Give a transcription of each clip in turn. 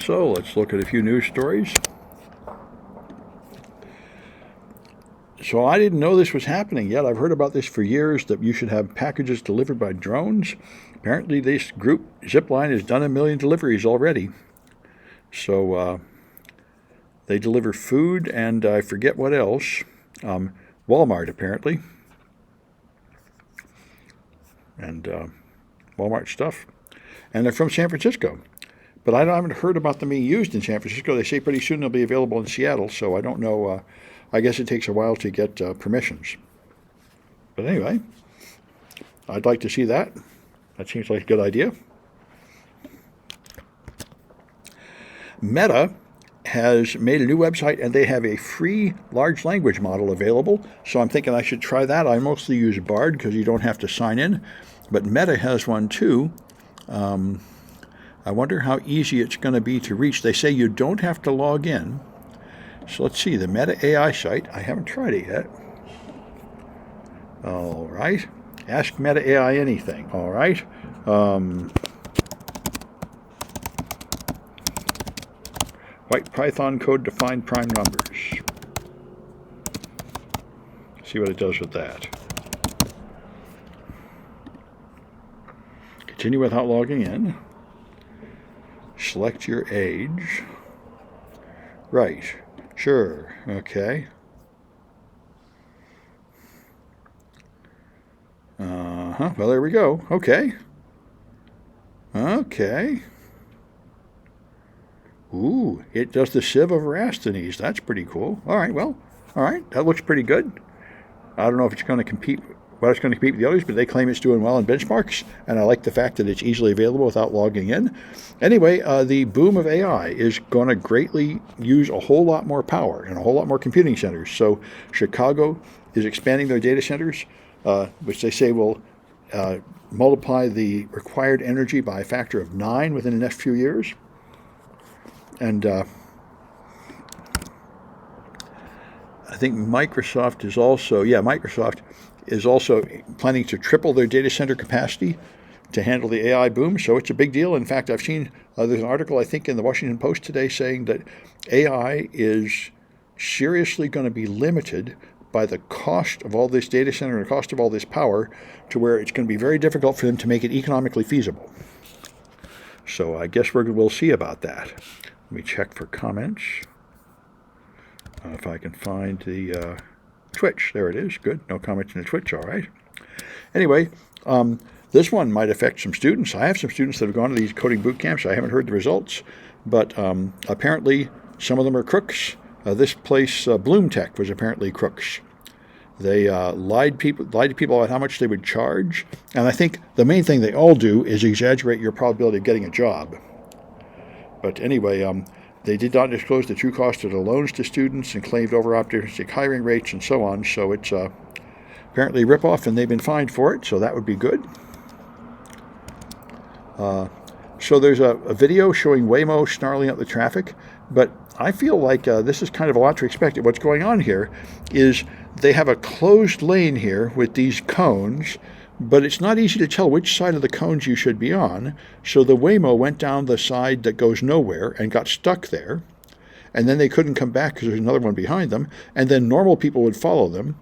So let's look at a few news stories. So I didn't know this was happening yet. I've heard about this for years, that you should have packages delivered by drones. Apparently this group, Zipline, has done 1 million deliveries already. So they deliver food and I forget what else. Walmart, apparently. And Walmart stuff. And they're from San Francisco. But I haven't heard about them being used in San Francisco. They say pretty soon they'll be available in Seattle, so I don't know. I guess it takes a while to get permissions. But anyway, I'd like to see that. That seems like a good idea. Meta has made a new website, and they have a free large language model available. So I'm thinking I should try that. I mostly use Bard because you don't have to sign in. But Meta has one too. I wonder how easy it's going to be to reach. They say you don't have to log in. So let's see, the Meta AI site. I haven't tried it yet. All right. Ask Meta AI anything. All right. White Python code to find prime numbers. See what it does with that. Continue without logging in. Select your age. Right. Sure. Okay. Well, there we go. Okay. Okay. Ooh, it does the sieve of Eratosthenes. That's pretty cool. All right, well, all right. That looks pretty good. I don't know if it's going to compete, well, it's going to compete with the others, but they claim it's doing well in benchmarks, and I like the fact that it's easily available without logging in. Anyway, the boom of AI is going to greatly use a whole lot more power and a whole lot more computing centers. So Chicago is expanding their data centers, which they say will multiply the required energy by a factor of 9 within the next few years. And I think Microsoft is also planning to triple their data center capacity to handle the AI boom. So it's a big deal. In fact, I've seen there's an article, I think, in the Washington Post today saying that AI is seriously going to be limited by the cost of all this data center and the cost of all this power, to where it's going to be very difficult for them to make it economically feasible. So I guess we'll see about that. Let me check for comments. If I can find the Twitch. There it is. Good. No comments in the Twitch. All right. Anyway, this one might affect some students. I have some students that have gone to these coding boot camps. I haven't heard the results, but apparently some of them are crooks. This place, Bloom Tech, was apparently crooks. They lied to people about how much they would charge, and I think the main thing they all do is exaggerate your probability of getting a job. But anyway, they did not disclose the true cost of the loans to students and claimed over-optimistic hiring rates and so on. So it's apparently a ripoff, and they've been fined for it, so that would be good. So there's a video showing Waymo snarling up the traffic, but I feel like this is kind of a lot to expect. What's going on here is they have a closed lane here with these cones, but it's not easy to tell which side of the cones you should be on. So the Waymo went down the side that goes nowhere and got stuck there, and then they couldn't come back because there's another one behind them, and then normal people would follow them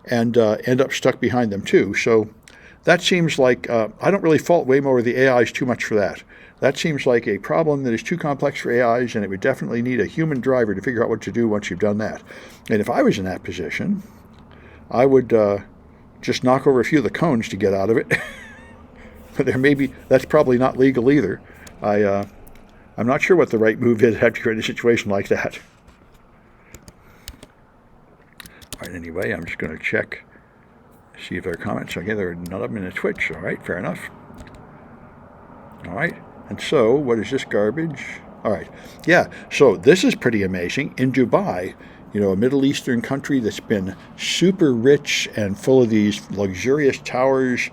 and end up stuck behind them too. So that seems like, I don't really fault Waymo or the AIs too much for that. That seems like a problem that is too complex for AIs, and it would definitely need a human driver to figure out what to do once you've done that. And if I was in that position, I would just knock over a few of the cones to get out of it. But that's probably not legal either. I'm not sure what the right move is after you're in a situation like that. All right, anyway, I'm just going to check, see if there are comments. Okay, there are none of them in the Twitch. All right, fair enough. All right, and so what is this garbage? All right, yeah, so this is pretty amazing. In Dubai, you know, a Middle Eastern country that's been super rich and full of these luxurious towers.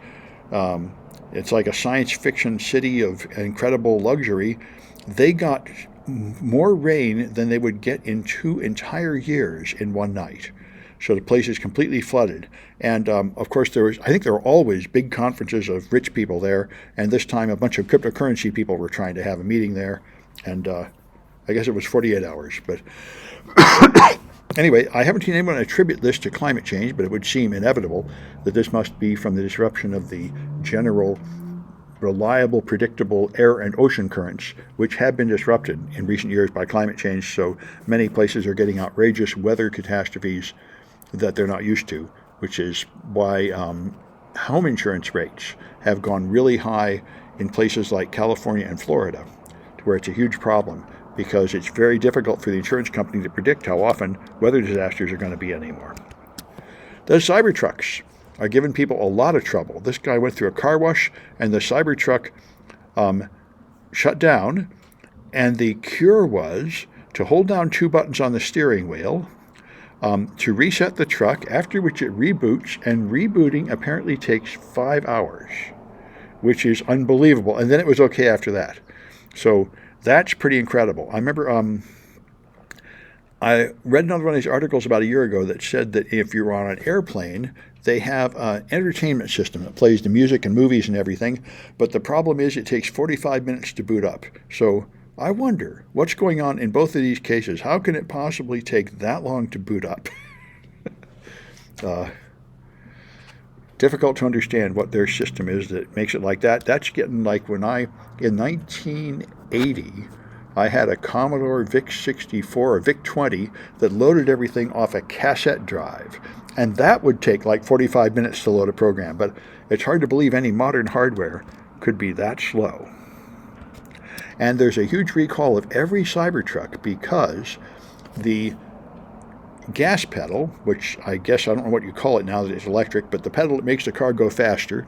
It's like a science fiction city of incredible luxury. They got more rain than they would get in 2 entire years in one night. So the place is completely flooded. And of course, I think there were always big conferences of rich people there. And this time, a bunch of cryptocurrency people were trying to have a meeting there. And I guess it was 48 hours. But anyway, I haven't seen anyone attribute this to climate change, but it would seem inevitable that this must be from the disruption of the general reliable, predictable air and ocean currents, which have been disrupted in recent years by climate change. So many places are getting outrageous weather catastrophes that they're not used to, which is why home insurance rates have gone really high in places like California and Florida, where it's a huge problem because it's very difficult for the insurance company to predict how often weather disasters are going to be anymore. The Cybertrucks are giving people a lot of trouble. This guy went through a car wash and the Cybertruck shut down, and the cure was to hold down 2 buttons on the steering wheel to reset the truck, after which it reboots, and rebooting apparently takes 5 hours, which is unbelievable. And then it was okay after that. So that's pretty incredible. I remember I read another one of these articles about a year ago that said that if you're on an airplane, they have an entertainment system that plays the music and movies and everything, but the problem is it takes 45 minutes to boot up. So I wonder what's going on in both of these cases. How can it possibly take that long to boot up? Difficult to understand what their system is that makes it like that. That's getting like when in 1980, I had a Commodore VIC-64 or VIC-20 that loaded everything off a cassette drive. And that would take like 45 minutes to load a program. But it's hard to believe any modern hardware could be that slow. And there's a huge recall of every Cybertruck because the gas pedal, which I guess I don't know what you call it now that it's electric, but the pedal that makes the car go faster,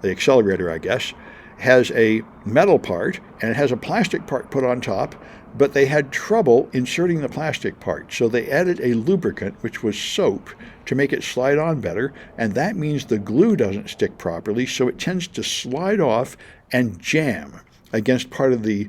the accelerator, I guess, has a metal part and it has a plastic part put on top, but they had trouble inserting the plastic part. So they added a lubricant, which was soap, to make it slide on better, and that means the glue doesn't stick properly, so it tends to slide off and jam against part of the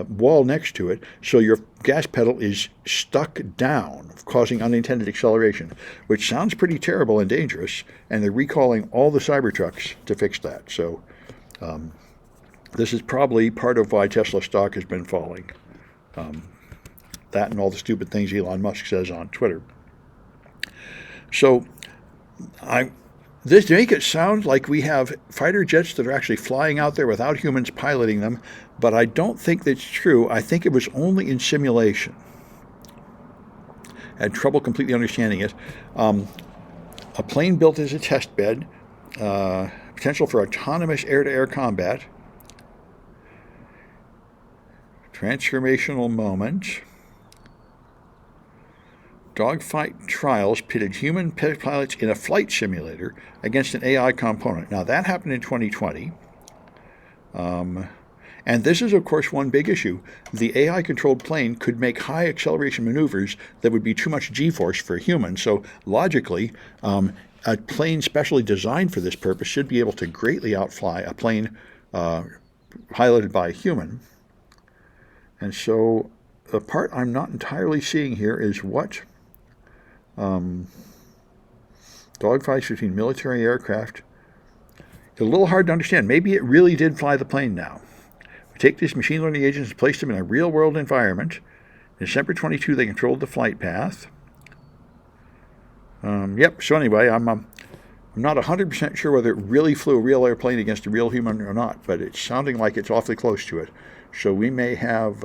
wall next to it, so your gas pedal is stuck down, causing unintended acceleration, which sounds pretty terrible and dangerous, and they're recalling all the Cybertrucks to fix that. So this is probably part of why Tesla stock has been falling. That and all the stupid things Elon Musk says on Twitter. So this to make it sound like we have fighter jets that are actually flying out there without humans piloting them, but I don't think that's true. I think it was only in simulation. I had trouble completely understanding it. A plane built as a test bed, potential for autonomous air-to-air combat, transformational moment. Dogfight trials pitted human pilots in a flight simulator against an AI component. Now, that happened in 2020. And this is, of course, one big issue. The AI-controlled plane could make high acceleration maneuvers that would be too much G-force for a human. So logically, a plane specially designed for this purpose should be able to greatly outfly a plane piloted by a human. And so the part I'm not entirely seeing here is what dogfights between military aircraft. It's a little hard to understand. Maybe it really did fly the plane now. We take these machine learning agents and place them in a real-world environment. In December 22, they controlled the flight path. Yep, so anyway, I'm not 100% sure whether it really flew a real airplane against a real human or not, but it's sounding like it's awfully close to it. So we may have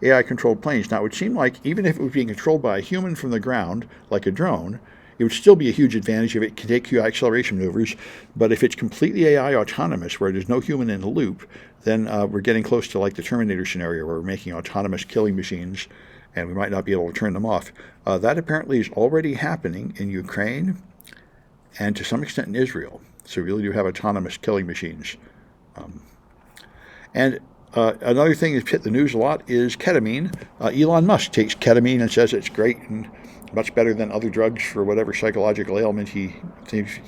AI-controlled planes. Now, it would seem like even if it was being controlled by a human from the ground, like a drone, it would still be a huge advantage if it can take acceleration maneuvers. But if it's completely AI autonomous, where there's no human in the loop, then we're getting close to like the Terminator scenario, where we're making autonomous killing machines, and we might not be able to turn them off. That apparently is already happening in Ukraine and to some extent in Israel. So we really do have autonomous killing machines. Another thing that's hit the news a lot is ketamine. Elon Musk takes ketamine and says it's great and much better than other drugs for whatever psychological ailment he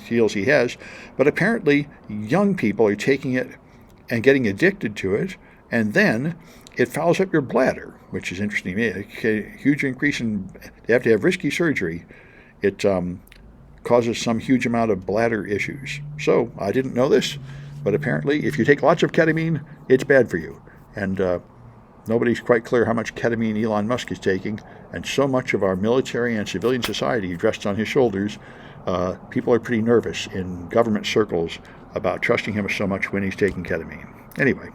feels he has. But apparently young people are taking it and getting addicted to it, and then it fouls up your bladder, which is interesting to me. A huge increase in, they have to have risky surgery. It causes some huge amount of bladder issues. So I didn't know this, but apparently if you take lots of ketamine, it's bad for you. And Nobody's quite clear how much ketamine Elon Musk is taking, and so much of our military and civilian society rests on his shoulders. People are pretty nervous in government circles about trusting him so much when he's taking ketamine. Anyway,